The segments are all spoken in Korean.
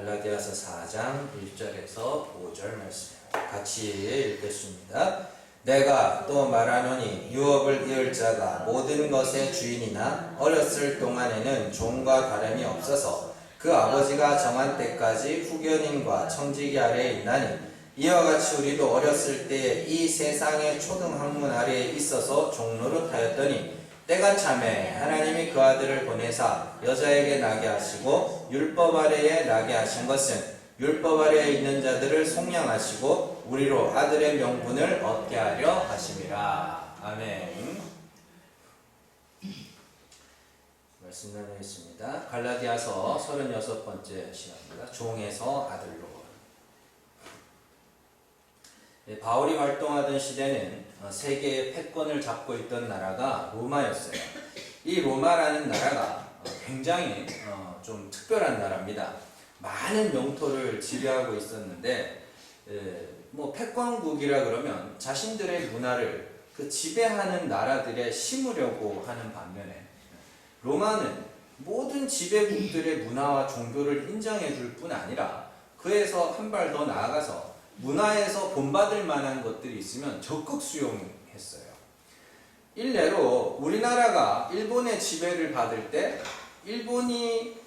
갈라디아서 4장 1절에서 5절 말씀 같이 읽겠습니다. 내가 또 말하노니 유업을 이을 자가 모든 것의 주인이나 어렸을 동안에는 종과 다름이 없어서 그 아버지가 정한 때까지 후견인과 청지기 아래에 있나니 이와 같이 우리도 어렸을 때에 이 세상의 초등학문 아래에 있어서 종노릇하였더니 때가 참에 하나님이 그 아들을 보내사 여자에게 나게 하시고 율법 아래에 나게 하신 것은 율법 아래에 있는 자들을 속량하시고 우리로 아들의 명분을 얻게 하려 하심이라. 아멘. 말씀 나누겠습니다. 갈라디아서 36번째 시간입니다. 종에서 아들로. 바울이 활동하던 시대는 세계의 패권을 잡고 있던 나라가 로마였어요. 이 로마라는 나라가 굉장히 좀 특별한 나라입니다. 많은 영토를 지배하고 있었는데 뭐 패권국이라 그러면 자신들의 문화를 그 지배하는 나라들에 심으려고 하는 반면에 로마는 모든 지배국들의 문화와 종교를 인정해 줄 뿐 아니라 그에서 한 발 더 나아가서 문화에서 본받을 만한 것들이 있으면 적극 수용했어요. 일례로 우리나라가 일본의 지배를 받을 때 일본이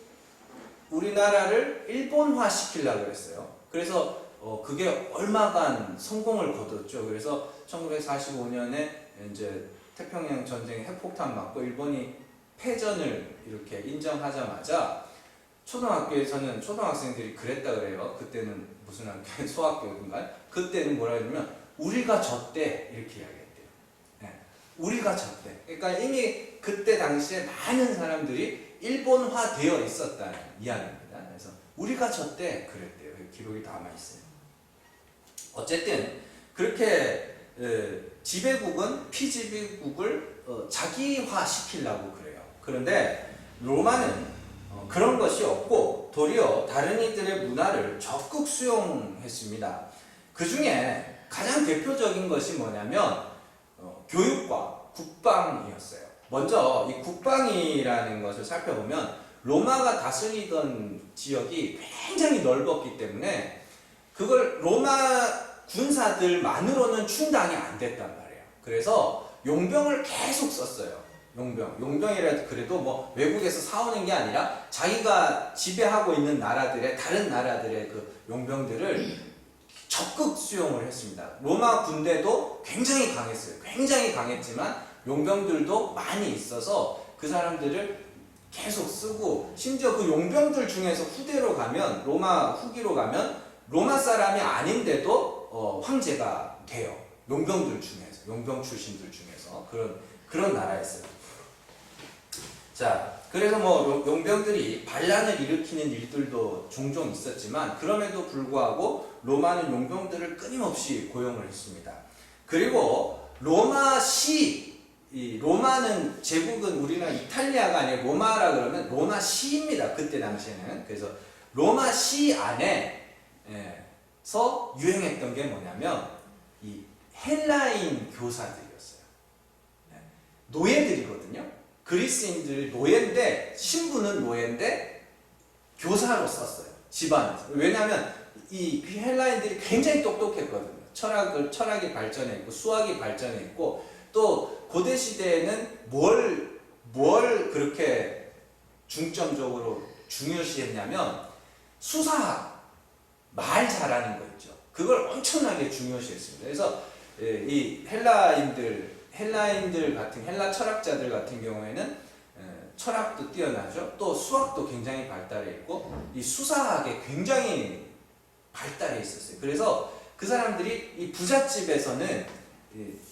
우리나라를 일본화 시키려고 했어요. 그래서 그게 얼마간 성공을 거뒀죠. 그래서 1945년에 이제 태평양 전쟁에 핵폭탄 맞고 일본이 패전을 이렇게 인정하자마자 초등학교에서는 초등학생들이 그랬다 그래요. 그때는 무슨 학교, 소학교인가? 그때는 뭐라 그러냐면 우리가 졌대 이렇게 이야기했대요. 네. 우리가 졌대. 그러니까 이미 그때 당시에 많은 사람들이 일본화 되어 있었다는 이야기입니다. 그래서 우리가 졌대 그랬대요. 기록이 남아 있어요. 어쨌든 그렇게 지배국은 피지배국을 자기화 시키려고 그래요. 그런데 로마는 그런 것이 없고 도리어 다른 이들의 문화를 적극 수용했습니다. 그 중에 가장 대표적인 것이 뭐냐면 교육과 국방이었어요. 먼저 이 국방이라는 것을 살펴보면 로마가 다스리던 지역이 굉장히 넓었기 때문에 그걸 로마 군사들만으로는 충당이 안 됐단 말이에요. 그래서 용병을 계속 썼어요. 용병이라도 그래도 뭐 외국에서 사오는 게 아니라 자기가 지배하고 있는 나라들의 다른 나라들의 그 용병들을 적극 수용을 했습니다. 로마 군대도 굉장히 강했어요. 굉장히 강했지만 용병들도 많이 있어서 그 사람들을 계속 쓰고 심지어 그 용병들 중에서 후대로 가면 로마 후기로 가면 로마 사람이 아닌데도 황제가 돼요. 용병들 중에서 용병 출신들 중에서 그런 나라였어요. 자, 그래서 뭐 용병들이 반란을 일으키는 일들도 종종 있었지만 그럼에도 불구하고 로마는 용병들을 끊임없이 고용을 했습니다. 그리고 로마는 제국은 우리나라 이탈리아가 아니라 로마라 그러면 로마시입니다. 그때 당시에는. 그래서 로마시 안에서 유행했던 게 뭐냐면 이 헬라인 교사들이었어요. 노예들이거든요. 그리스인들 노예인데 신분은 노예인데 교사로 썼어요. 집안에서. 왜냐하면 이 헬라인들이 굉장히 똑똑했거든요. 철학이 발전했고 수학이 발전했고 또 고대 시대에는 뭘 그렇게 중점적으로 중요시했냐면 수사학, 말 잘하는 거 있죠. 그걸 엄청나게 중요시했습니다. 그래서 이 헬라인들 같은 헬라 철학자들 같은 경우에는 철학도 뛰어나죠. 또 수학도 굉장히 발달해 있고 이 수사학에 굉장히 발달해 있었어요. 그래서 그 사람들이 이 부잣집에서는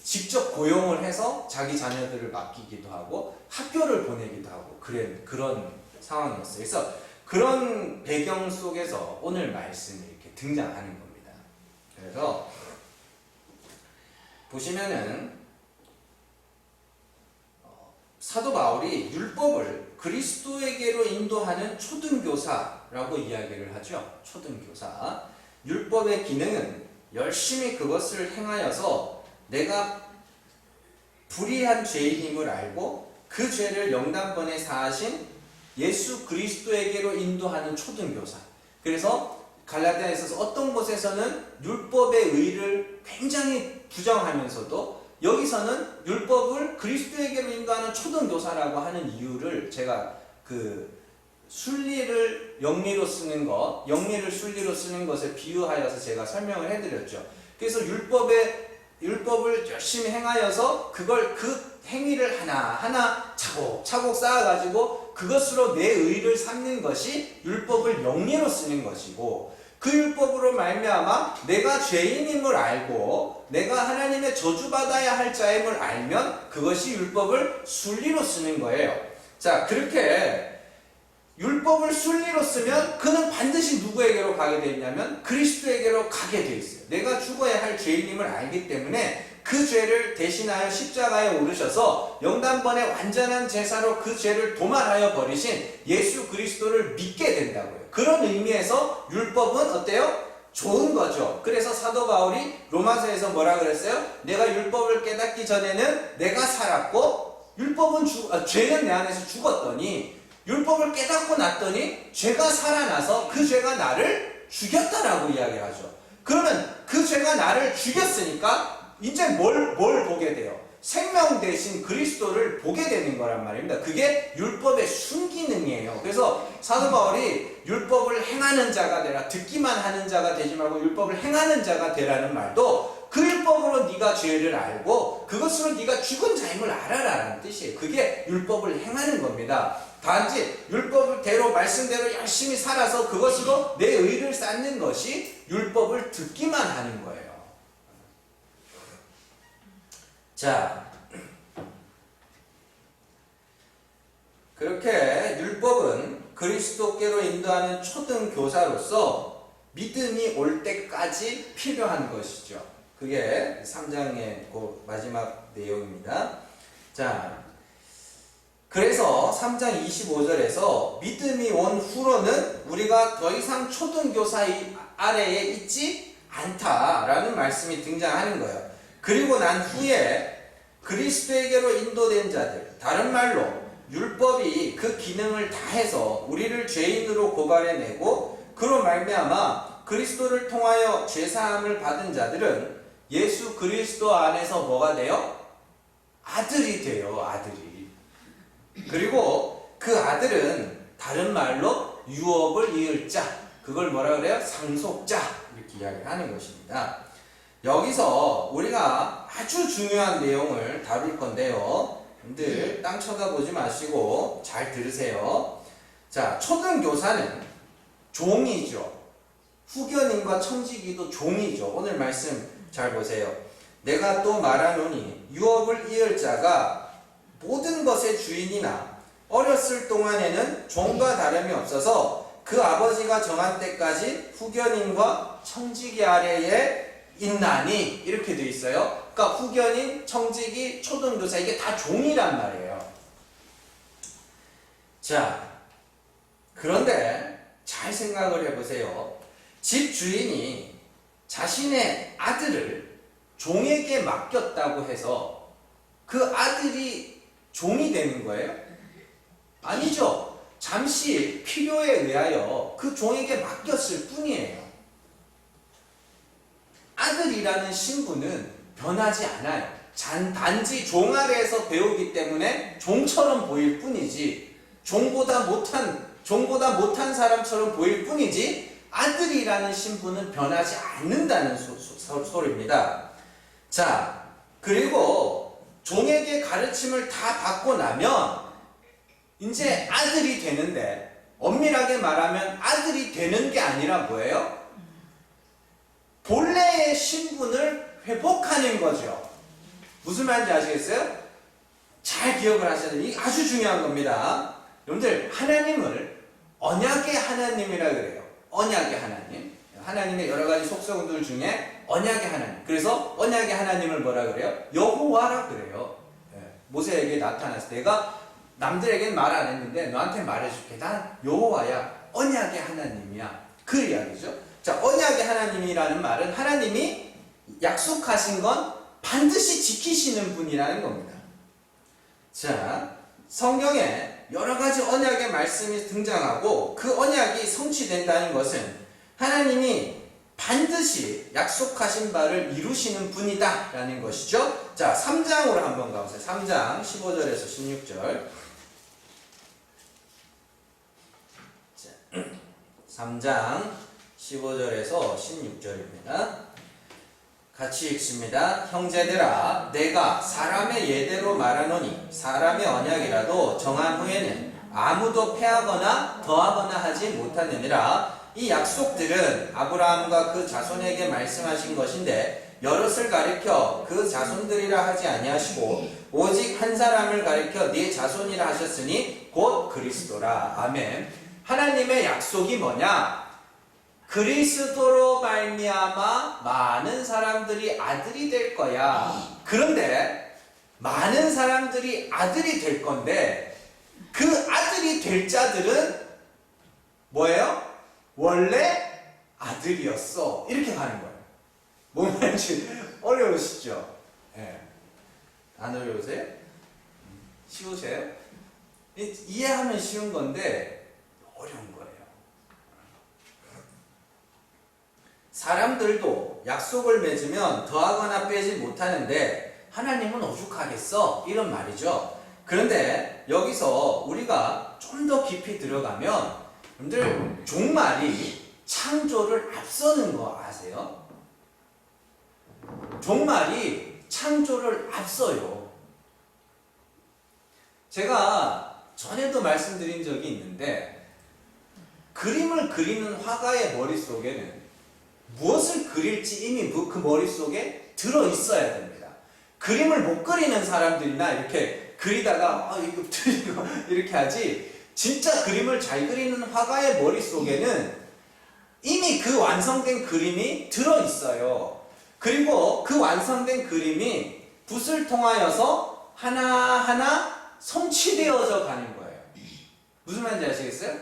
직접 고용을 해서 자기 자녀들을 맡기기도 하고 학교를 보내기도 하고 그런 상황이었어요. 그래서 그런 배경 속에서 오늘 말씀이 이렇게 등장하는 겁니다. 그래서 보시면은 사도 바울이 율법을 그리스도에게로 인도하는 초등교사라고 이야기를 하죠. 초등교사. 율법의 기능은 열심히 그것을 행하여서 내가 불의한 죄인임을 알고 그 죄를 영단번에 사하신 예수 그리스도에게로 인도하는 초등교사. 그래서 갈라디아에 있어서 어떤 곳에서는 율법의 의를 굉장히 부정하면서도 여기서는 율법을 그리스도에게로 인도하는 초등교사라고 하는 이유를 제가 순리를 영리로 쓰는 것, 영리를 순리로 쓰는 것에 비유하여서 제가 설명을 해드렸죠. 그래서 율법을 열심히 행하여서 그 행위를 하나하나 차곡차곡 쌓아가지고 그것으로 내 의를 삼는 것이 율법을 영리로 쓰는 것이고, 그 율법으로 말미암아 내가 죄인임을 알고 내가 하나님의 저주받아야 할 자임을 알면 그것이 율법을 순리로 쓰는 거예요. 자, 그렇게 율법을 순리로 쓰면 그는 반드시 누구에게로 가게 되어 있냐면 그리스도에게로 가게 되어 있어요. 내가 죽어야 할 죄인임을 알기 때문에 그 죄를 대신하여 십자가에 오르셔서 영단번의 완전한 제사로 그 죄를 도말하여 버리신 예수 그리스도를 믿게 된다고요. 그런 의미에서 율법은 어때요? 좋은 거죠. 그래서 사도 바울이 로마서에서 뭐라 그랬어요? 내가 율법을 깨닫기 전에는 내가 살았고 죄는 내 안에서 죽었더니 율법을 깨닫고 났더니 죄가 살아나서 그 죄가 나를 죽였다라고 이야기하죠. 그러면 그 죄가 나를 죽였으니까 이제 뭘 보게 돼요? 생명 대신 그리스도를 보게 되는 거란 말입니다. 그게 율법의 순기능이에요. 그래서 사도 바울이 율법을 행하는 자가 되라, 듣기만 하는 자가 되지 말고 율법을 행하는 자가 되라는 말도 그 율법으로 네가 죄를 알고 그것으로 네가 죽은 자임을 알아라라는 뜻이에요. 그게 율법을 행하는 겁니다. 단지 율법대로 말씀대로 열심히 살아서 그것으로 내 의를 쌓는 것이 율법을 듣기만 하는 거예요. 자, 그렇게 율법은 그리스도께로 인도하는 초등교사로서 믿음이 올 때까지 필요한 것이죠. 그게 3장의 그 마지막 내용입니다. 자, 그래서 3장 25절에서 믿음이 온 후로는 우리가 더 이상 초등교사 아래에 있지 않다라는 말씀이 등장하는 거예요. 그리고 난 후에 그리스도에게로 인도된 자들, 다른 말로 율법이 그 기능을 다해서 우리를 죄인으로 고발해내고 그로 말미암아 그리스도를 통하여 죄사함을 받은 자들은 예수 그리스도 안에서 뭐가 돼요? 아들이 돼요. 아들이. 그리고 그 아들은 다른 말로 유업을 이을 자, 그걸 뭐라 그래요? 상속자, 이렇게 이야기하는 것입니다. 여기서 우리가 아주 중요한 내용을 다룰 건데요. 늘 땅 쳐다보지 마시고 잘 들으세요. 자, 초등교사는 종이죠. 후견인과 청지기도 종이죠. 오늘 말씀 잘 보세요. 내가 또 말하노니 유업을 이을 자가 모든 것의 주인이나 어렸을 동안에는 종과 다름이 없어서 그 아버지가 정한 때까지 후견인과 청지기 아래에 있나니, 이렇게 돼 있어요. 그러니까 후견인, 청지기, 초등교사, 이게 다 종이란 말이에요. 자, 그런데 잘 생각을 해보세요. 집 주인이 자신의 아들을 종에게 맡겼다고 해서 그 아들이 종이 되는 거예요? 아니죠. 잠시 필요에 의하여 그 종에게 맡겼을 뿐이에요. 아들이라는 신분은 변하지 않아요. 단지 종 아래에서 배우기 때문에 종처럼 보일 뿐이지, 종보다 못한 사람처럼 보일 뿐이지, 아들이라는 신분은 변하지 않는다는 소리입니다. 자, 그리고 종에게 가르침을 다 받고 나면 이제 아들이 되는데, 엄밀하게 말하면 아들이 되는 게 아니라 뭐예요? 본래의 신분을 회복하는 거죠. 무슨 말인지 아시겠어요? 잘 기억을 하셔야 돼요. 이게 아주 중요한 겁니다. 여러분들, 하나님을 언약의 하나님이라 그래요. 언약의 하나님. 하나님의 여러 가지 속성들 중에 언약의 하나님. 그래서 언약의 하나님을 뭐라 그래요? 여호와라 그래요. 모세에게 나타나서 내가 남들에게는 말 안 했는데 너한테 말해줄게. 난 여호와야. 언약의 하나님이야. 그 이야기죠. 자, 언약의 하나님이라는 말은 하나님이 약속하신 건 반드시 지키시는 분이라는 겁니다. 자, 성경에 여러 가지 언약의 말씀이 등장하고 그 언약이 성취된다는 것은 하나님이 반드시 약속하신 바를 이루시는 분이다 라는 것이죠. 자, 3장으로 한번 가보세요. 3장 15절에서 16절. 3장 15절에서 16절입니다. 같이 읽습니다. 형제들아, 내가 사람의 예대로 말하노니 사람의 언약이라도 정한 후에는 아무도 패하거나 더하거나 하지 못하느니라. 이 약속들은 아브라함과 그 자손에게 말씀하신 것인데 여럿을 가리켜 그 자손들이라 하지 아니하시고 오직 한 사람을 가리켜 네 자손이라 하셨으니 곧 그리스도라. 아멘. 하나님의 약속이 뭐냐? 그리스도로 말미암아 많은 사람들이 아들이 될 거야. 그런데 많은 사람들이 아들이 될 건데 그 아들이 될 자들은 뭐예요? 원래 아들이었어. 이렇게 가는 거예요. 뭔 말인지 어려우시죠? 예. 안 어려우세요? 쉬우세요? 이해하면 쉬운 건데 어려운 거예요. 사람들도 약속을 맺으면 더하거나 빼지 못하는데 하나님은 오죽하겠어? 이런 말이죠. 그런데 여기서 우리가 좀 더 깊이 들어가면 여러분들 종말이 창조를 앞서는 거 아세요? 종말이 창조를 앞서요. 제가 전에도 말씀드린 적이 있는데 그림을 그리는 화가의 머릿속에는 무엇을 그릴지 이미 그 머릿속에 들어있어야 됩니다. 그림을 못 그리는 사람들이나 이렇게 그리다가 이거 틀리고 이렇게 하지, 진짜 그림을 잘 그리는 화가의 머릿속에는 이미 그 완성된 그림이 들어있어요. 그리고 그 완성된 그림이 붓을 통하여서 하나하나 성취되어져 가는 거예요. 무슨 말인지 아시겠어요?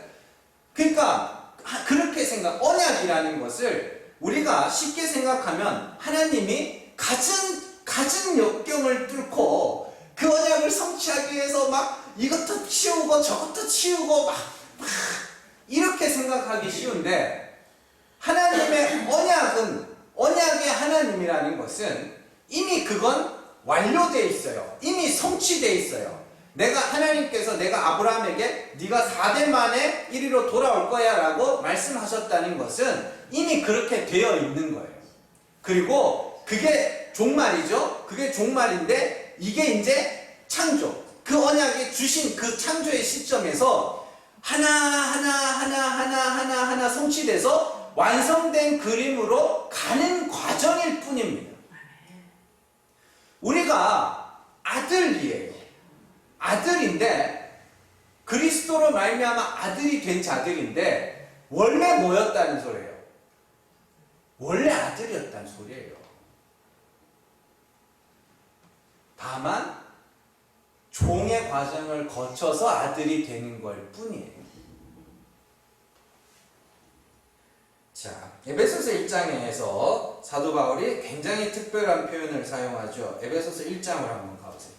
그러니까 그렇게 언약이라는 것을 우리가 쉽게 생각하면 하나님이 갖은 역경을 뚫고 그 언약을 성취하기 위해서 막 이것도 치우고 저것도 치우고 막 이렇게 생각하기 쉬운데, 하나님의 언약의 하나님이라는 것은 이미 그건 완료되어 있어요. 이미 성취되어 있어요. 하나님께서 내가 아브라함에게 네가 4대 만에 이리로 돌아올 거야 라고 말씀하셨다는 것은 이미 그렇게 되어 있는 거예요. 그리고 그게 종말이죠. 그게 종말인데 이게 이제 창조, 그 언약이 주신 그 창조의 시점에서 하나 성취돼서 완성된 그림으로 가는 과정일 뿐입니다. 우리가 아들이에요. 아들인데 그리스도로 말미암아 아들이 된 자들인데 원래 뭐였다는 소리예요? 원래 아들이었다는 소리예요. 다만 종의 과정을 거쳐서 아들이 되는 걸 뿐이에요. 자, 에베소서 1장에서 사도 바울이 굉장히 특별한 표현을 사용하죠. 에베소서 1장으로 한번 가보세요.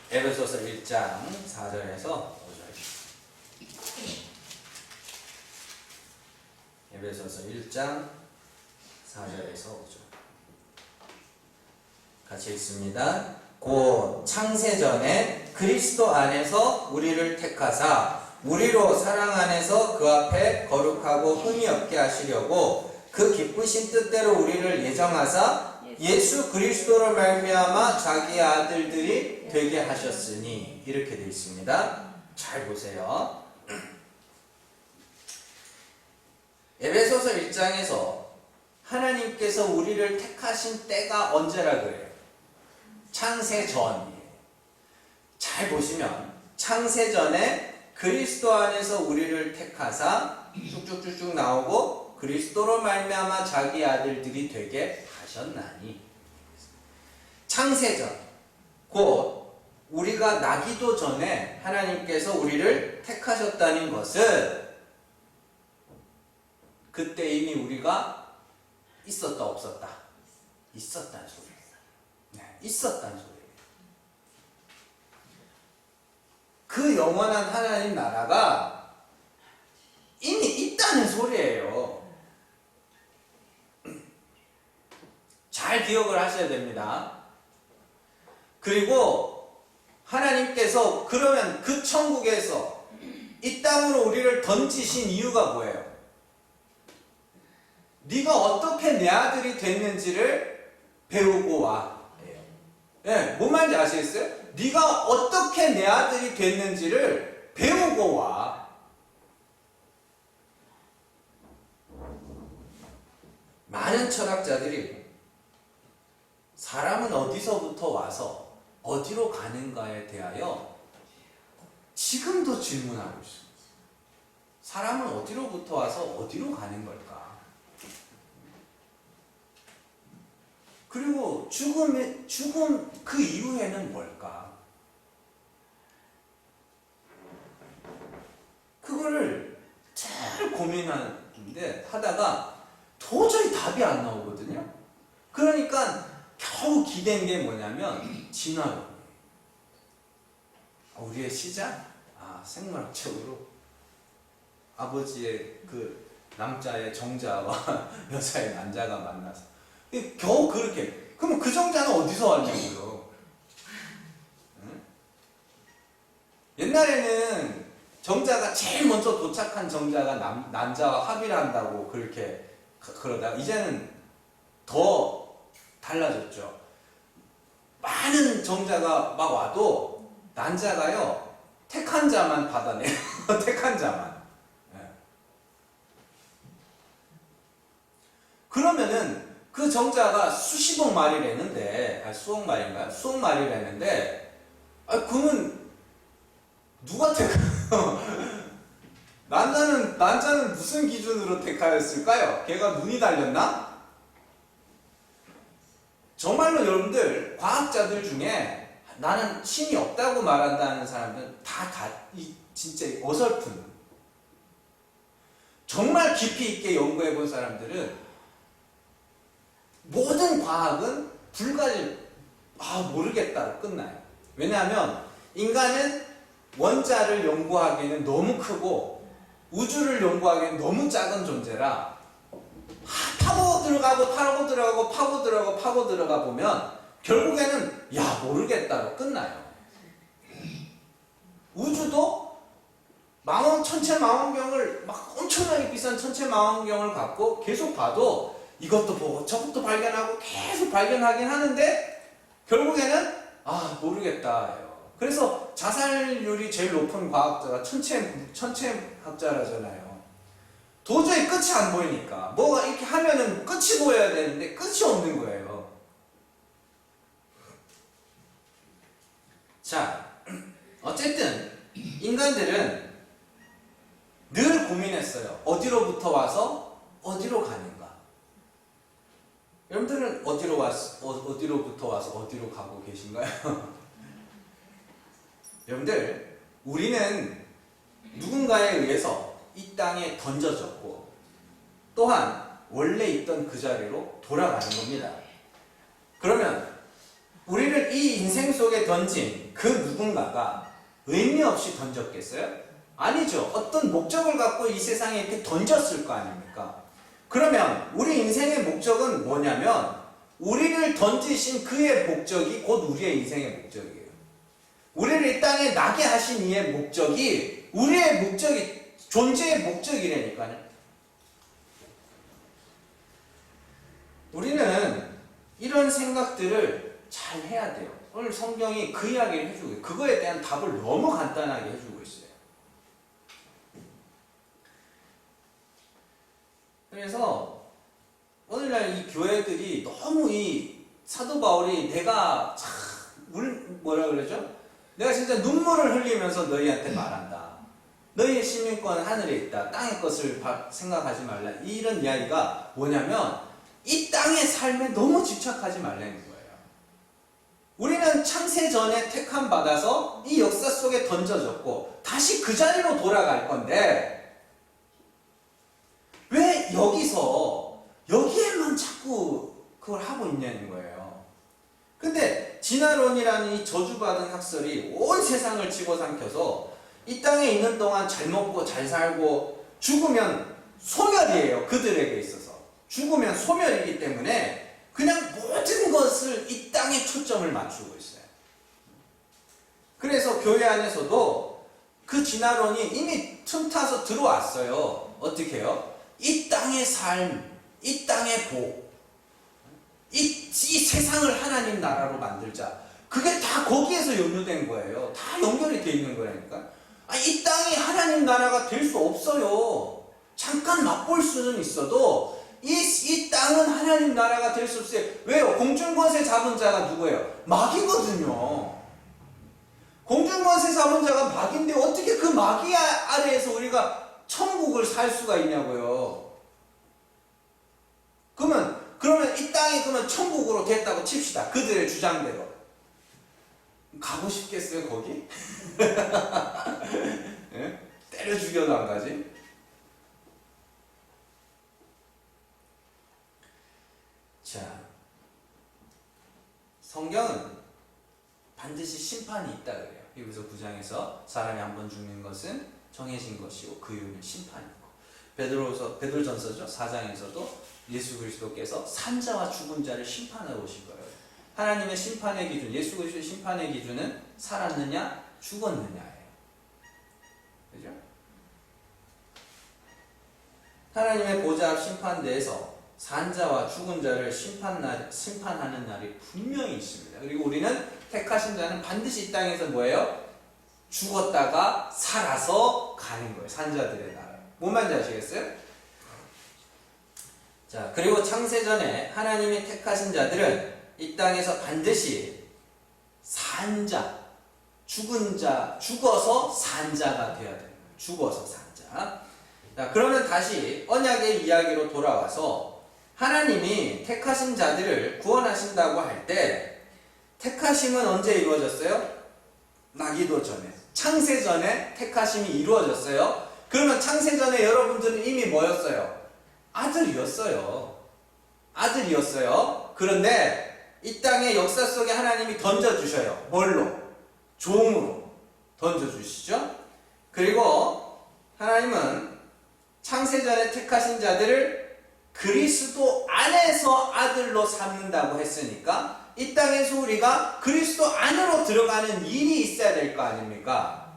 에베소서 1장 4절에서 5절. 에베소서 1장 4절에서 5절. 같이 읽습니다. 곧 창세전에 그리스도 안에서 우리를 택하사 우리로 사랑 안에서 그 앞에 거룩하고 흠이 없게 하시려고 그 기쁘신 뜻대로 우리를 예정하사 예수 그리스도로 말미암아 자기 아들들이 되게 하셨으니, 이렇게 되어 있습니다. 잘 보세요. 에베소서 1장에서 하나님께서 우리를 택하신 때가 언제라 그래요? 창세전이에요. 잘 보시면 창세전에 그리스도 안에서 우리를 택하사 쭉쭉쭉쭉 나오고 그리스도로 말미암아 자기 아들들이 되게 하셨나니, 창세전, 곧 우리가 나기도 전에 하나님께서 우리를 택하셨다는 것은 그때 이미 우리가 있었다 없었다? 있었다는 소리예요. 네, 있었다는 소리예요. 그 영원한 하나님 나라가 이미 있다는 소리예요. 잘 기억을 하셔야 됩니다. 그리고 하나님께서 그러면 그 천국에서 이 땅으로 우리를 던지신 이유가 뭐예요? 네가 어떻게 내 아들이 됐는지를 배우고 와. 예, 뭔 말인지 아시겠어요? 네가 어떻게 내 아들이 됐는지를 배우고 와. 많은 철학자들이 사람은 어디서부터 와서 어디로 가는가에 대하여 지금도 질문하고 있습니다. 사람은 어디로부터 와서 어디로 가는 걸까? 그리고 죽음 그 이후에는 뭘까? 그거를 잘 고민하는데 하다가 도저히 답이 안 나오거든요. 그러니까 겨우 기댄 게 뭐냐면 진화론. 우리의 시작? 생물학적으로 아버지의 그 남자의 정자와 여자의 난자가 만나서 겨우 그렇게. 그럼 그 정자는 어디서 왔냐고요? 응? 옛날에는 정자가 제일 먼저 도착한 정자가 난자와 합의를 한다고 그렇게 그러다가 이제는 더 달라졌죠. 많은 정자가 막 와도 난자가요 택한 자만 받아내요. 택한 자만. 그러면은 그 정자가 수십억 마리라는데, 수억 마리인가요? 수억 마리라는데, 그러면 누가 택하요? 난자는 무슨 기준으로 택하였을까요? 걔가 눈이 달렸나? 정말로 여러분들, 과학자들 중에 나는 신이 없다고 말한다는 사람들은 진짜 어설픈. 정말 깊이 있게 연구해 본 사람들은 모든 과학은 모르겠다로 끝나요. 왜냐하면 인간은 원자를 연구하기에는 너무 크고 우주를 연구하기에는 너무 작은 존재라 파고 들어가 보면 결국에는 모르겠다로 끝나요. 우주도 천체망원경을 막 엄청나게 비싼 천체망원경을 갖고 계속 봐도 이것도 보고 저것도 발견하고 계속 발견하긴 하는데 결국에는 모르겠다예요. 그래서 자살률이 제일 높은 과학자가 천체학자라잖아요. 도저히 끝이 안 보이니까 뭐가 이렇게 하면은 끝이 보여야 되는데 끝이 없는 거예요. 자, 어쨌든 인간들은 늘 고민했어요. 어디로부터 와서 어디로 가는가? 여러분들은 어디로부터 와서 어디로 가고 계신가요? 여러분들, 우리는 누군가에 의해서 이 땅에 던져졌고 또한 원래 있던 그 자리로 돌아가는 겁니다. 그러면 우리를 이 인생 속에 던진 그 누군가가 의미 없이 던졌겠어요? 아니죠. 어떤 목적을 갖고 이 세상에 이렇게 던졌을 거 아닙니까? 그러면 우리 인생의 목적은 뭐냐면 우리를 던지신 그의 목적이 곧 우리의 인생의 목적이에요. 우리를 이 땅에 나게 하신 이의 목적이 우리의 목적이 존재의 목적이라니까요. 우리는 이런 생각들을 잘 해야 돼요. 오늘 성경이 그 이야기를 해주고 있어요. 그거에 대한 답을 너무 간단하게 해주고 있어요. 그래서 오늘날 이 교회들이 너무 이 사도 바울이 내가 뭐라 그러죠? 내가 진짜 눈물을 흘리면서 너희한테 말한다. 너희의 시민권은 하늘에 있다. 땅의 것을 생각하지 말라. 이런 이야기가 뭐냐면 이 땅의 삶에 너무 집착하지 말라는 거예요. 우리는 창세 전에 택함 받아서 이 역사 속에 던져졌고 다시 그 자리로 돌아갈 건데 왜 여기에만 자꾸 그걸 하고 있냐는 거예요. 근데 진화론이라는 이 저주받은 학설이 온 세상을 집어삼켜서 이 땅에 있는 동안 잘 먹고 잘 살고 죽으면 소멸이에요. 그들에게 있어서. 죽으면 소멸이기 때문에 그냥 모든 것을 이 땅에 초점을 맞추고 있어요. 그래서 교회 안에서도 그 진화론이 이미 틈타서 들어왔어요. 어떻게 해요? 이 땅의 삶, 이 땅의 복, 이 세상을 하나님 나라로 만들자. 그게 다 거기에서 연루된 거예요. 다 연결이 돼 있는 거라니까. 이 땅이 하나님 나라가 될 수 없어요. 잠깐 맛볼 수는 있어도 이 땅은 하나님 나라가 될 수 없어요. 왜요? 공중권세 잡은 자가 누구예요? 마귀거든요. 공중권세 잡은 자가 마귀인데 어떻게 그 마귀 아래에서 우리가 천국을 살 수가 있냐고요. 그러면 이 땅이 그러면 천국으로 됐다고 칩시다. 그들의 주장대로. 가고 싶겠어요, 거기? 네? 때려 죽여도 안 가지? 자, 성경은 반드시 심판이 있다 그래요. 히브리서 9장에서 사람이 한 번 죽는 것은 정해진 것이고 그 이유는 심판이고, 베드로전서죠 4장에서도 예수 그리스도께서 산자와 죽은 자를 심판하러 오실 거예요. 하나님의 심판의 기준, 예수 그리스도의 심판의 기준은 살았느냐 죽었느냐예요. 그죠? 하나님의 보좌 앞 심판대에서 산자와 죽은 자를 심판하는 날이 분명히 있습니다. 그리고 우리는 택하신 자는 반드시 이 땅에서 뭐예요? 죽었다가 살아서 가는 거예요. 산자들의 나라. 뭔 말인지 아시겠어요? 자, 그리고 창세전에 하나님이 택하신 자들은 이 땅에서 반드시 산자, 죽은 자, 죽어서 산자가 되어야 됩니다. 죽어서 산자. 자, 그러면 다시 언약의 이야기로 돌아와서 하나님이 택하신 자들을 구원하신다고 할 때 택하심은 언제 이루어졌어요? 나기도 전에. 창세전에 택하심이 이루어졌어요. 그러면 창세전에 여러분들은 이미 뭐였어요? 아들이었어요. 아들이었어요. 그런데 이 땅의 역사 속에 하나님이 던져주셔요. 뭘로? 종으로 던져주시죠. 그리고 하나님은 창세전에 택하신 자들을 그리스도 안에서 아들로 삼는다고 했으니까 이 땅에서 우리가 그리스도 안으로 들어가는 일이 있어야 될 거 아닙니까?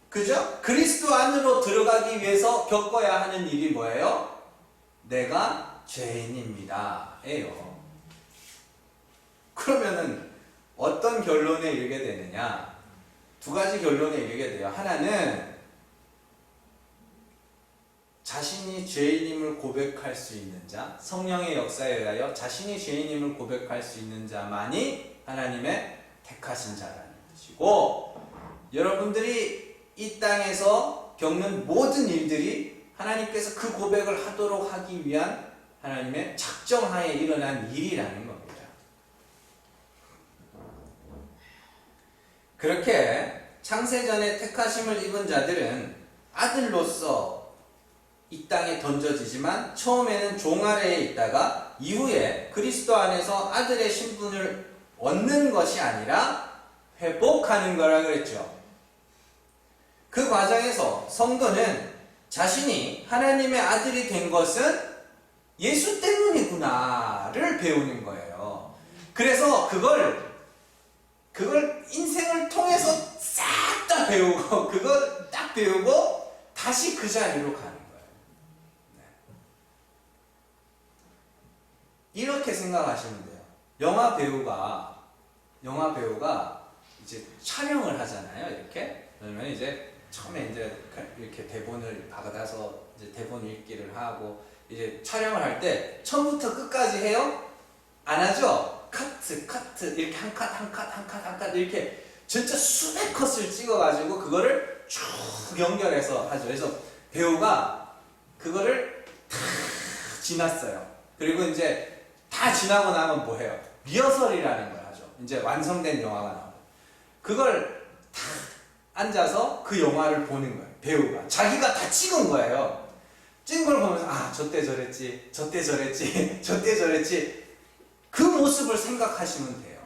그죠? 그리스도 안으로 들어가기 위해서 겪어야 하는 일이 뭐예요? 내가 죄인입니다. 예요. 그러면은 어떤 결론에 이르게 되느냐? 두 가지 결론에 이르게 돼요. 하나는 자신이 죄인임을 고백할 수 있는 자, 성령의 역사에 의하여 자신이 죄인임을 고백할 수 있는 자만이 하나님의 택하신 자라는 것이고, 여러분들이 이 땅에서 겪는 모든 일들이 하나님께서 그 고백을 하도록 하기 위한 하나님의 작정하에 일어난 일이라는 겁니다. 그렇게 창세전에 택하심을 입은 자들은 아들로서 이 땅에 던져지지만 처음에는 종 아래에 있다가 이후에 그리스도 안에서 아들의 신분을 얻는 것이 아니라 회복하는 거라 그랬죠. 그 과정에서 성도는 자신이 하나님의 아들이 된 것은 예수 때문이구나를 배우는 거예요. 그래서 그걸 인생을 통해서 싹 다 배우고, 그걸 딱 배우고 다시 그 자리로 가는 거예요. 네. 이렇게 생각하시면 돼요. 영화 배우가 이제 촬영을 하잖아요. 이렇게. 그러면 이제 처음에 이제 이렇게 대본을 받아서 이제 대본 읽기를 하고 이제 촬영을 할 때 처음부터 끝까지 해요? 안 하죠? 카트 이렇게 한 컷 이렇게 진짜 수백 컷을 찍어가지고 그거를 쭉 연결해서 하죠. 그래서 배우가 그거를 다 지났어요. 그리고 이제 다 지나고 나면 뭐 해요? 리허설이라는 걸 하죠. 이제 완성된 영화가 나와요. 그걸 다 앉아서 그 영화를 보는 거예요. 배우가 자기가 다 찍은 거예요. 찍은 걸 보면서 저때 저랬지 그 모습을 생각하시면 돼요.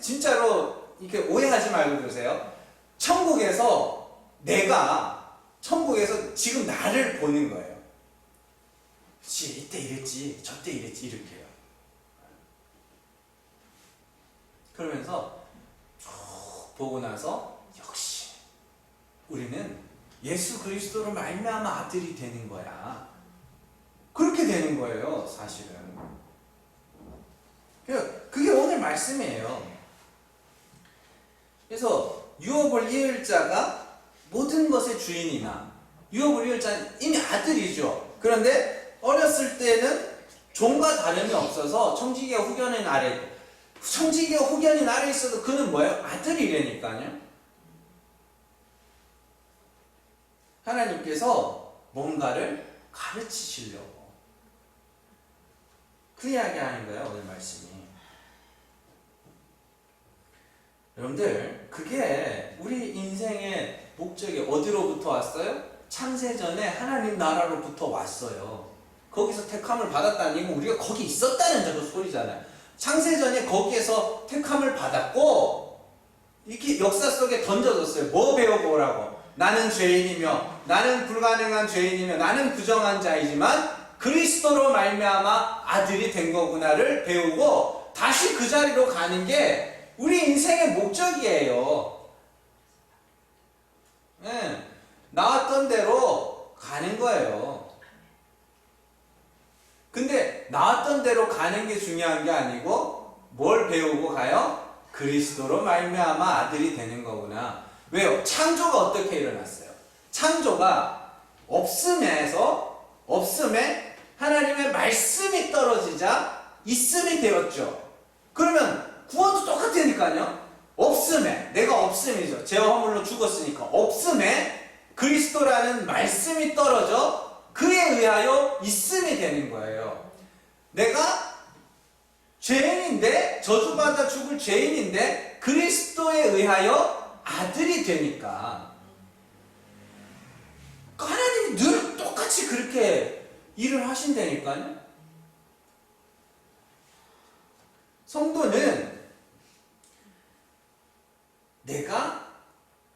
진짜로 이렇게 오해하지 말고 그러세요. 천국에서 지금 나를 보는 거예요. 그치, 이때 이랬지, 저때 이랬지, 이렇게요. 그러면서 쭉 보고 나서 역시 우리는 예수 그리스도로 말미암아 아들이 되는 거야. 그렇게 되는 거예요, 사실은. 그게 오늘 말씀이에요. 그래서 유업을 이을 자가 모든 것의 주인이나, 유업을 이을 자는 이미 아들이죠. 그런데 어렸을 때는 종과 다름이 없어서 청지기와 후견인 아래 있어도 그는 뭐예요? 아들이라니까요. 하나님께서 뭔가를 가르치시려고 그 이야기 하는 거예요, 오늘 말씀이. 여러분들, 그게 우리 인생의 목적이 어디로부터 왔어요? 창세전에 하나님 나라로부터 왔어요. 거기서 택함을 받았다는 얘기는 우리가 거기 있었다는 소리잖아요. 창세전에 거기에서 택함을 받았고 이렇게 역사 속에 던져졌어요. 뭐 배워보라고? 나는 죄인이며, 나는 불가능한 죄인이며, 나는 부정한 자이지만 그리스도로 말미암아 아들이 된 거구나를 배우고 다시 그 자리로 가는 게 우리 인생의 목적이에요. 네, 나왔던 대로 가는 거예요. 근데 나왔던 대로 가는 게 중요한 게 아니고 뭘 배우고 가요? 그리스도로 말미암아 아들이 되는 거구나. 왜요? 창조가 어떻게 일어났어요? 창조가 없음에 하나님의 말씀이 떨어지자 있음이 되었죠. 그러면 구원도 똑같으니까요. 없음에, 내가 없음이죠. 죄와 허물로 죽었으니까 없음에 그리스도라는 말씀이 떨어져 그에 의하여 있음이 되는 거예요. 내가 죄인인데, 저주받아 죽을 죄인인데 그리스도에 의하여 아들이 되니까 하나님이 늘 똑같이 그렇게 일을 하신다니까요. 성도는 내가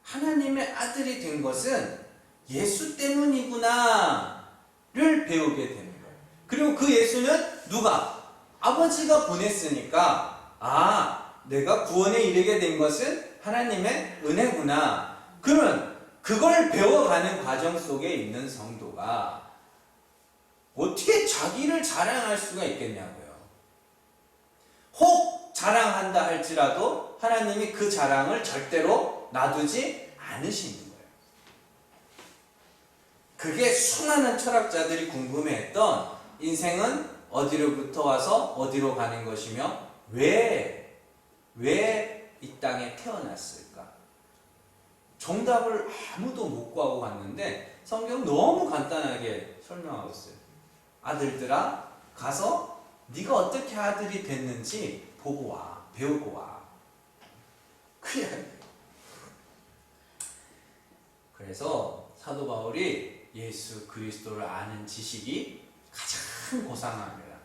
하나님의 아들이 된 것은 예수 때문이구나를 배우게 되는 거예요. 그리고 그 예수는 누가? 아버지가 보냈으니까, 내가 구원에 이르게 된 것은 하나님의 은혜구나. 그러면 그걸 배워가는 과정 속에 있는 성도가 어떻게 자기를 자랑할 수가 있겠냐고요. 혹 자랑한다 할지라도 하나님이 그 자랑을 절대로 놔두지 않으시는 거예요. 그게 수많은 철학자들이 궁금해했던 인생은 어디로부터 와서 어디로 가는 것이며 왜 이 땅에 태어났을까? 정답을 아무도 못 구하고 갔는데 성경은 너무 간단하게 설명하고 있어요. 아들들아, 가서 네가 어떻게 아들이 됐는지 보고 와, 배우고 와. 그래서 사도 바울이 예수 그리스도를 아는 지식이 가장 고상합니다.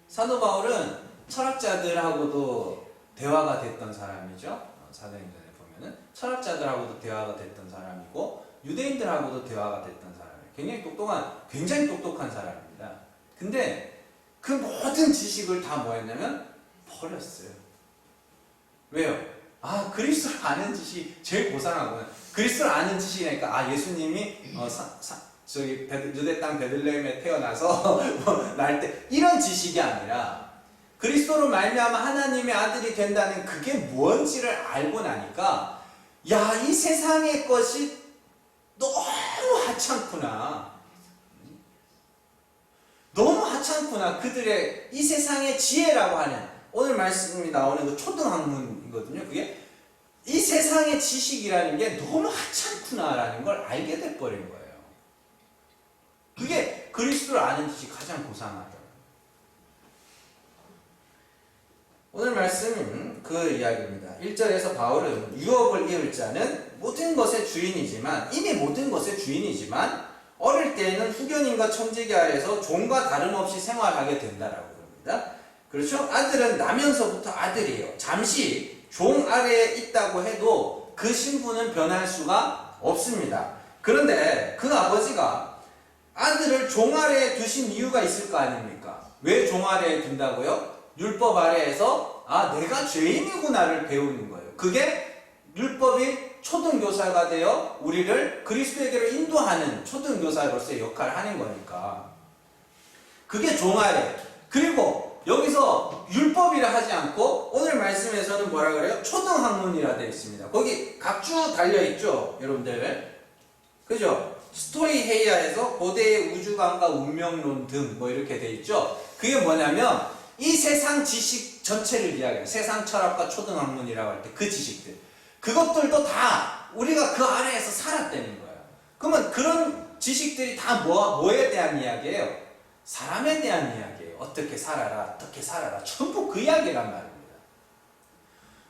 사도 바울은 철학자들하고도 대화가 됐던 사람이죠. 사도행전에 보면은 철학자들하고도 대화가 됐던 사람이고 유대인들하고도 대화가 됐던 사람이에요. 굉장히 똑똑한 사람입니다. 근데 그 모든 지식을 다 뭐했냐면 버렸어요. 왜요? 그리스도를 아는 지식이 제일 고상하구나. 그리스도를 아는 지식이니까 예수님이 유대 땅 베들레헴에 태어나서 날 때 이런 지식이 아니라 그리스도로 말미암아 하나님의 아들이 된다는 그게 뭔지를 알고 나니까 이 세상의 것이 너무 하찮구나. 너무 하찮구나. 그들의 이 세상의 지혜라고 하는 오늘 말씀이 나오는 그 초등학문이거든요. 그게 이 세상의 지식이라는 게 너무 하찮구나라는 걸 알게 돼버린 거예요. 그게 그리스도를 아는 지식이 가장 고상하다. 오늘 말씀은 그 이야기입니다. 1절에서 바울은 유업을 이을 자는 모든 것의 주인이지만 이미 모든 것의 주인이지만 어릴 때에는 후견인과 청지기 아래에서 종과 다름없이 생활하게 된다라고 합니다. 그렇죠? 아들은 나면서부터 아들이에요. 잠시 종 아래에 있다고 해도 그 신분은 변할 수가 없습니다. 그런데 그 아버지가 아들을 종 아래에 두신 이유가 있을 거 아닙니까? 왜 종 아래에 둔다고요? 율법 아래에서 내가 죄인이구나를 배우는 거예요. 그게 율법이 초등교사가 되어 우리를 그리스도에게로 인도하는 초등교사로서의 역할을 하는 거니까. 그게 종 아래. 그리고 여기서 율법이라 하지 않고 오늘 말씀에서는 뭐라 그래요? 초등학문이라 되어 있습니다. 거기 각주 달려있죠, 여러분들. 그죠? 스토리 헤이아에서 고대의 우주관과 운명론 등 뭐 이렇게 되어 있죠. 그게 뭐냐면 이 세상 지식 전체를 이야기해요. 세상 철학과 초등학문이라고 할 때 그 지식들. 그것들도 다 우리가 그 아래에서 살았다는 거예요. 그러면 그런 지식들이 다 뭐에 대한 이야기예요? 사람에 대한 이야기예요. 어떻게 살아라, 어떻게 살아라. 전부 그 이야기란 말입니다.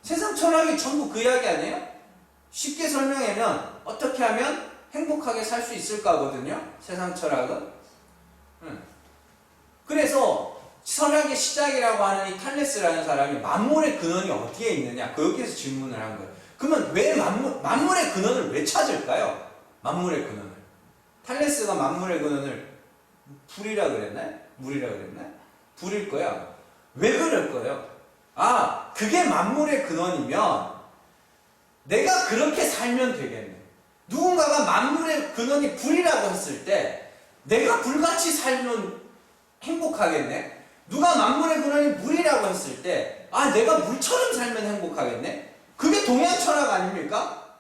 세상 철학이 전부 그 이야기 아니에요? 쉽게 설명하면 어떻게 하면 행복하게 살 수 있을까거든요. 세상 철학은. 그래서 철학의 시작이라고 하는 이 탈레스라는 사람이 만물의 근원이 어디에 있느냐, 거기에서 질문을 한 거예요. 그러면 왜 만물의 근원을 왜 찾을까요? 만물의 근원을. 탈레스가 만물의 근원을 불이라 그랬나요? 물이라 그랬나요? 불일 거야. 왜 그럴 거예요? 그게 만물의 근원이면 내가 그렇게 살면 되겠네. 누군가가 만물의 근원이 불이라고 했을 때 내가 불같이 살면 행복하겠네. 누가 만물의 근원이 물이라고 했을 때 내가 물처럼 살면 행복하겠네. 그게 동양 철학 아닙니까?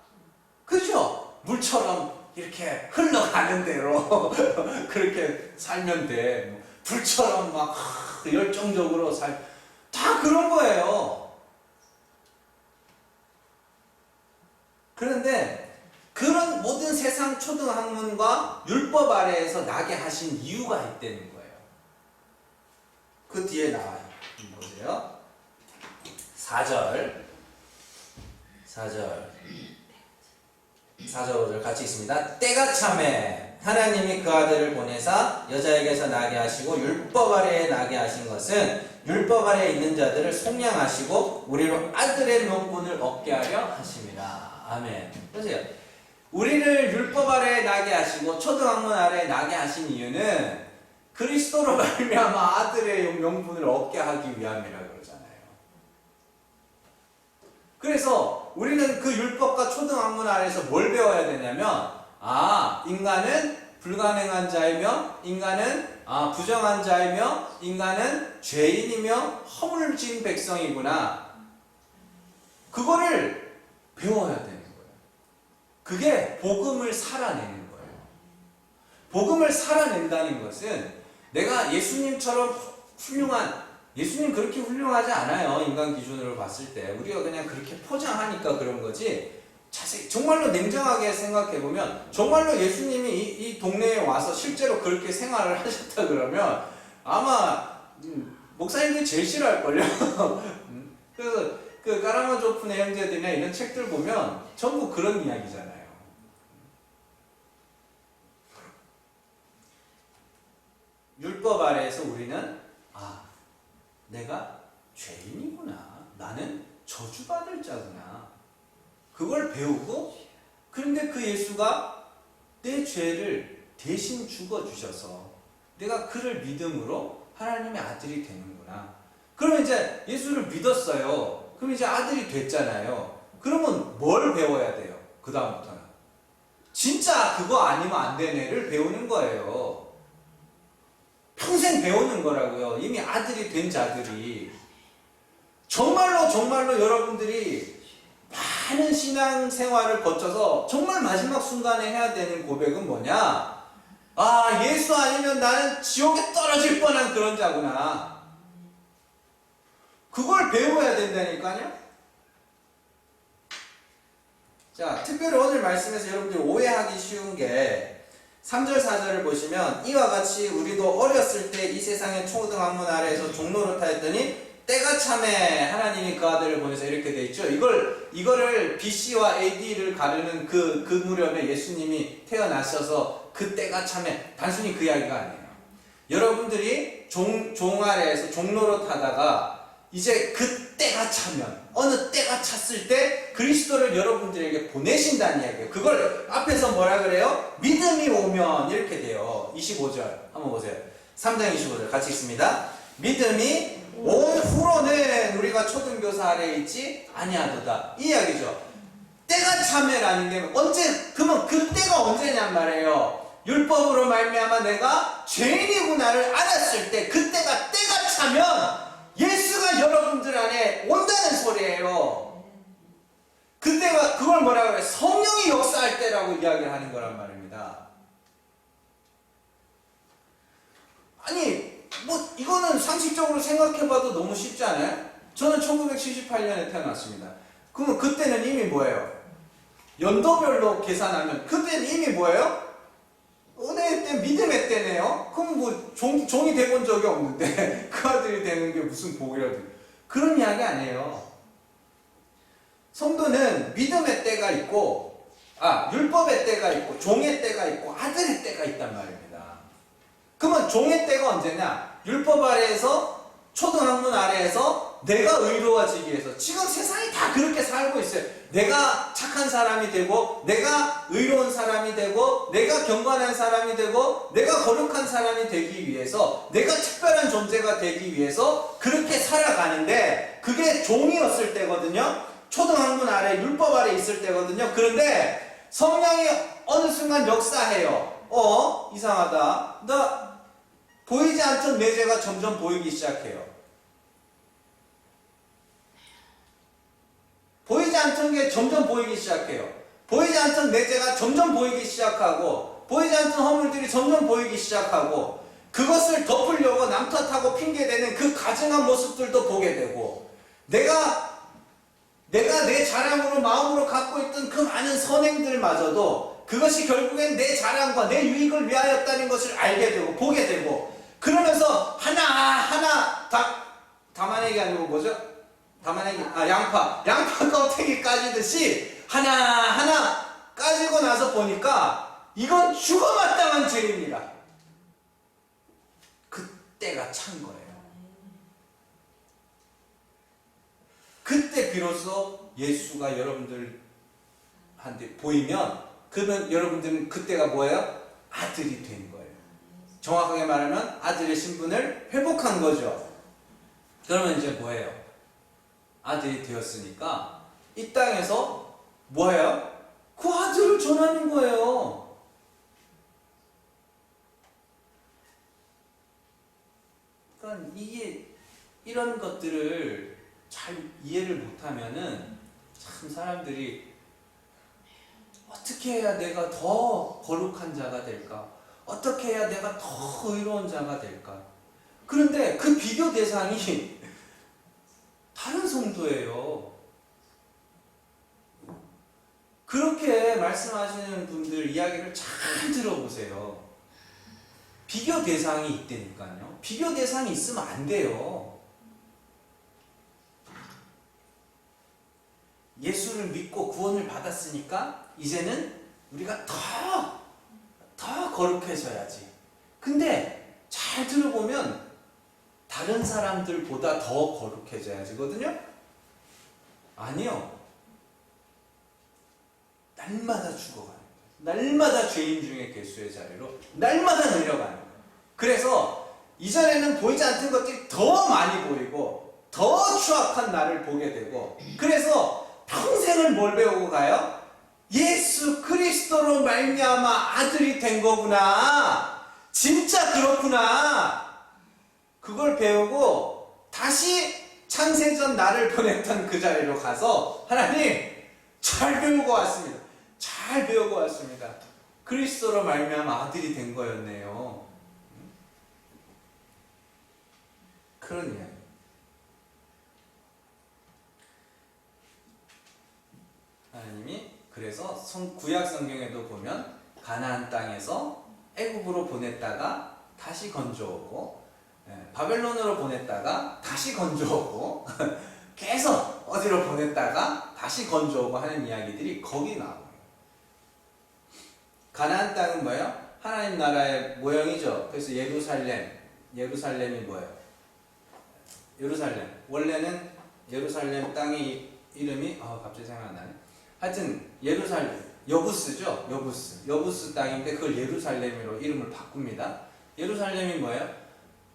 그죠? 물처럼 이렇게 흘러가는 대로 그렇게 살면 돼. 불처럼 막 열정적으로 다 그런 거예요. 그런데 그런 모든 세상 초등학문과 율법 아래에서 나게 하신 이유가 있다는 거예요. 그 뒤에 나와요. 보세요. 4절 5절 같이 있습니다. 때가 참에 하나님이 그 아들을 보내사 여자에게서 나게 하시고 율법 아래에 나게 하신 것은 율법 아래에 있는 자들을 속량하시고 우리로 아들의 명분을 얻게 하려 하심이라. 아멘. 보세요. 우리를 율법 아래에 나게 하시고 초등학문 아래에 나게 하신 이유는 그리스도로 말미암아 아들의 명분을 얻게 하기 위함이라 그러잖아요. 그래서 우리는 그 율법과 초등학문 아래에서 뭘 배워야 되냐면 인간은 불가능한 자이며 인간은 부정한 자이며 인간은 죄인이며 허물진 백성이구나. 그거를 배워야 되는 거예요. 그게 복음을 살아내는 거예요. 복음을 살아낸다는 것은 내가 예수님처럼 예수님 그렇게 훌륭하지 않아요. 인간 기준으로 봤을 때. 우리가 그냥 그렇게 포장하니까 그런 거지. 자세히 정말로 냉정하게 생각해보면 정말로 예수님이 이 동네에 와서 실제로 그렇게 생활을 하셨다 그러면 아마 목사님들이 제일 싫어할걸요. 그래서 그 까라마조프네 형제들이나 이런 책들 보면 전부 그런 이야기잖아요. 율법 아래에서 우리는 내가 죄인이구나. 나는 저주받을 자구나. 그걸 배우고 그런데 그 예수가 내 죄를 대신 죽어주셔서 내가 그를 믿음으로 하나님의 아들이 되는구나. 그러면 이제 예수를 믿었어요. 그럼 이제 아들이 됐잖아요. 그러면 뭘 배워야 돼요? 그 다음부터는 진짜 그거 아니면 안 되네를 배우는 거예요. 평생 배우는 거라고요. 이미 아들이 된 자들이. 정말로 여러분들이 많은 신앙생활을 거쳐서 정말 마지막 순간에 해야 되는 고백은 뭐냐? 예수 아니면 나는 지옥에 떨어질 뻔한 그런 자구나. 그걸 배워야 된다니까요. 자, 특별히 오늘 말씀에서 여러분들이 오해하기 쉬운 게 3절 4절을 보시면 이와 같이 우리도 어렸을 때 이 세상의 초등학문 아래에서 종노릇하였더니 때가 참에 하나님이 그 아들을 보내서 이렇게 돼 있죠. 이거를 BC와 AD를 가르는 그 무렵에 예수님이 태어나셔서 그 때가 참에 단순히 그 이야기가 아니에요. 여러분들이 종 아래에서 종노릇하다가 이제 그 때가 차면 어느 때가 찼을 때 그리스도를 여러분들에게 보내신다는 이야기예요. 그걸 앞에서 뭐라 그래요? 믿음이 오면 이렇게 돼요. 25절 한번 보세요. 3장 25절 같이 읽습니다. 믿음이 온 후로는 우리가 초등교사 아래에 있지 아니하도다. 이 이야기죠. 때가 참여라는 게 언제, 그러면 그 때가 언제냔 말이에요. 율법으로 말미암아 내가 죄인이구나를 알았을 때, 그때가 때가 차면 예수가 여러분들 안에 온다는 소리예요. 그때가, 그걸 뭐라 그래? 성령이 역사할 때라고 이야기를 하는 거란 말입니다. 아니 뭐 이거는 상식적으로 생각해봐도 너무 쉽지 않아요? 저는 1978년에 태어났습니다. 그러면 그때는 이미 뭐예요? 연도별로 계산하면 그때는 이미 뭐예요? 은혜의 때, 믿음의 때네요. 그럼 뭐 종이 돼본 적이 없는데 그 아들이 되는 게 무슨 복이라도. 그런 이야기 아니에요. 성도는 믿음의 때가 있고, 율법의 때가 있고, 종의 때가 있고, 아들의 때가 있단 말입니다. 그러면 종의 때가 언제냐? 율법 아래에서, 초등학문 아래에서 내가 의로워지기 위해서. 지금 세상이 다 그렇게 살고 있어요. 내가 착한 사람이 되고, 내가 의로운 사람이 되고, 내가 경건한 사람이 되고, 내가 거룩한 사람이 되기 위해서, 내가 특별한 존재가 되기 위해서 그렇게 살아가는데, 그게 종이었을 때거든요. 초등학문 아래, 율법 아래 있을 때거든요. 그런데 성령이 어느 순간 역사해요. 이상하다. 나 보이지 않던 내 죄가 점점 보이기 시작해요. 보이지 않던 게 점점 보이기 시작해요. 보이지 않던 내 죄가 점점 보이기 시작하고, 보이지 않던 허물들이 점점 보이기 시작하고, 그것을 덮으려고 남 탓하고 핑계대는 그 가증한 모습들도 보게 되고, 내가 내 자랑으로 마음으로 갖고 있던 그 많은 선행들마저도 그것이 결국엔 내 자랑과 내 유익을 위하였다는 것을 알게 되고 보게 되고, 그러면서 하나하나 담아내기 아니고 뭐죠? 담아내기, 양파 껍데기 까지듯이 하나하나 까지고 나서 보니까 이건 죽어마땅한 죄입니다. 그때가 찬 거예요. 그때 비로소 예수가 여러분들한테 보이면, 그러면 여러분들은 그때가 뭐예요? 아들이 된 거예요. 정확하게 말하면 아들의 신분을 회복한 거죠. 그러면 이제 뭐예요? 아들이 되었으니까 이 땅에서 뭐예요? 그 아들을 전하는 거예요. 그러니까 이런 것들을 잘 이해를 못하면은 참 사람들이 어떻게 해야 내가 더 거룩한 자가 될까? 어떻게 해야 내가 더 의로운 자가 될까? 그런데 그 비교 대상이 다른 성도예요. 그렇게 말씀하시는 분들 이야기를 잘 들어보세요. 비교 대상이 있다니까요. 비교 대상이 있으면 안 돼요. 예수를 믿고 구원을 받았으니까 이제는 우리가 더 거룩해져야지. 근데 잘 들어보면 다른 사람들보다 더 거룩해져야지거든요? 아니요. 날마다 죽어가는 거예요. 날마다 죄인 중에 괴수의 자리로 날마다 내려가는 거예요. 그래서 이전에는 보이지 않던 것들이 더 많이 보이고 더 추악한 나를 보게 되고, 그래서 평생을 뭘 배우고 가요? 예수 그리스도로 말미암아 아들이 된 거구나. 진짜 그렇구나. 그걸 배우고 다시 창세전 나를 보냈던 그 자리로 가서 하나님 잘 배우고 왔습니다. 잘 배우고 왔습니다. 그리스도로 말미암아 아들이 된 거였네요. 그런 이야기. 하나님이 그래서 구약 성경에도 보면 가나안 땅에서 애굽으로 보냈다가 다시 건져오고, 바벨론으로 보냈다가 다시 건져오고 계속 어디로 보냈다가 다시 건져오고 하는 이야기들이 거기 나와요. 가나안 땅은 뭐예요? 하나님 나라의 모형이죠. 그래서 예루살렘이 뭐예요? 예루살렘 원래는 예루살렘 땅이 이름이 갑자기 생각 안 나네. 하여튼 예루살렘 여부스죠. 여부스 땅인데 그걸 예루살렘으로 이름을 바꿉니다. 예루살렘이 뭐예요?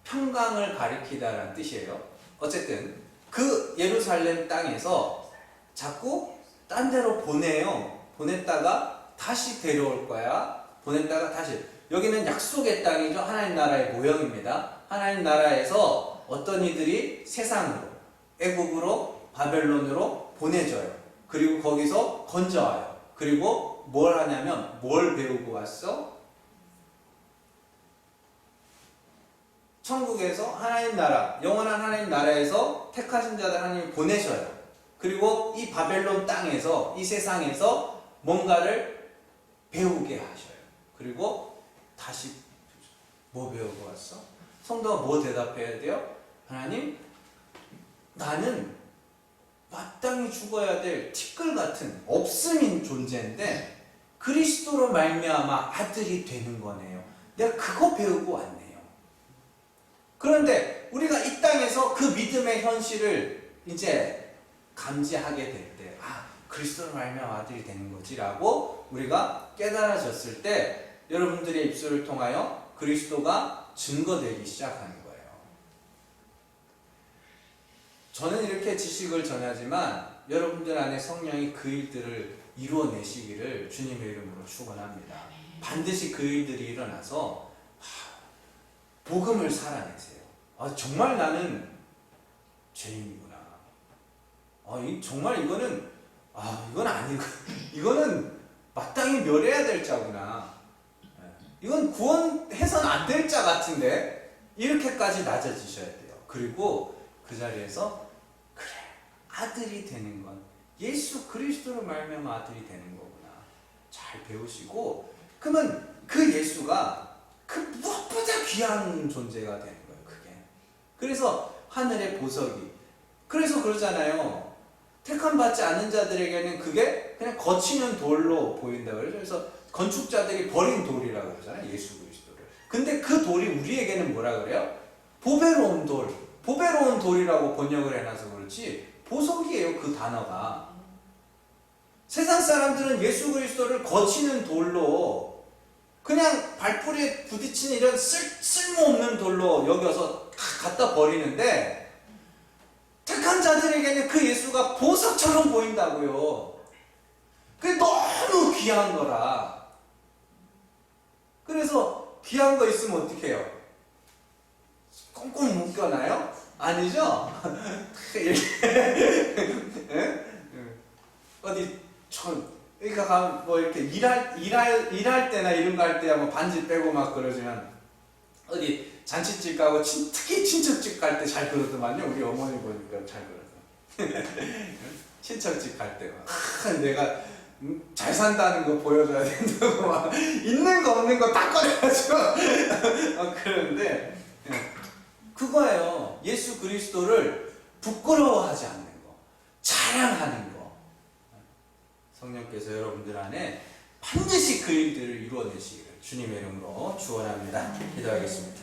평강을 가리키다라는 뜻이에요. 어쨌든 그 예루살렘 땅에서 자꾸 딴 데로 보내요. 보냈다가 다시 데려올 거야. 보냈다가 다시. 여기는 약속의 땅이죠. 하나님 나라의 모형입니다. 하나님 나라에서 어떤 이들이 세상으로, 애국으로, 바벨론으로 보내져요. 그리고 거기서 건져와요. 그리고 뭘 하냐면 뭘 배우고 왔어? 천국에서 하나님 나라, 영원한 하나님 나라에서 택하신 자들 하나님이 보내셔요. 그리고 이 바벨론 땅에서, 이 세상에서 뭔가를 배우게 하셔요. 그리고 다시 뭐 배우고 왔어? 성도가 뭐 대답해야 돼요? 하나님, 나는 마땅히 죽어야 될 티끌 같은 없음인 존재인데 그리스도로 말미암아 아들이 되는 거네요. 내가 그거 배우고 왔네요. 그런데 우리가 이 땅에서 그 믿음의 현실을 이제 감지하게 될 때, 그리스도로 말미암아 아들이 되는 거지라고 우리가 깨달아졌을 때 여러분들의 입술을 통하여 그리스도가 증거되기 시작하는 거예요. 저는 이렇게 지식을 전하지만 여러분들 안에 성령이 그 일들을 이루어내시기를 주님의 이름으로 축원합니다. 반드시 그 일들이 일어나서 복음을 살아내세요. 정말 나는 죄인이구나. 정말 이거는 이건 아니고 이거는 마땅히 멸해야 될 자구나. 이건 구원해서는 안 될 자 같은데 이렇게까지 낮아지셔야 돼요. 그리고 그 자리에서 그래, 아들이 되는 건 예수 그리스도로 말미암아 아들이 되는 거구나. 잘 배우시고 그러면 그 예수가 그 무엇보다 귀한 존재가 되는 거예요. 그게. 그래서 하늘의 보석이. 그래서 그러잖아요. 택함 받지 않는 자들에게는 그게 그냥 거치는 돌로 보인다고 그러죠. 그래서 건축자들이 버린 돌이라고 그러잖아요. 예수 그리스도를. 근데 그 돌이 우리에게는 뭐라 그래요? 보배로운 돌. 보배로운 돌이라고 번역을 해놔서 그렇지 보석이에요. 그 단어가. 세상 사람들은 예수 그리스도를 거치는 돌로 그냥 발풀이에 부딪히는 이런 쓸모없는 돌로 여겨서 갖다 버리는데 택한 자들에게는 그 예수가 보석처럼 보인다고요. 그게 너무 귀한 거라. 그래서 귀한 거 있으면 어떻게 해요? 꽁꽁 묶여놔요? 아니죠? 이렇게 어디 그러니까 가면 뭐 이렇게 일할 때나 이런 거 할 때 뭐 반지 빼고 막 그러지만 어디 잔치집 가고 특히 친척집 갈 때 잘 그러더만요. 우리 어머니 보니까 잘 그러더만. 친척집 갈 때 내가 잘 산다는 거 보여줘야 된다고 막 있는 거 없는 거 다 꺼내가지고 그러는데 그거예요. 예수 그리스도를 부끄러워하지 않는 거, 자랑하는 거. 성령께서 여러분들 안에 반드시 그 일들을 이루어내시기를 주님의 이름으로 축원합니다. 기도하겠습니다.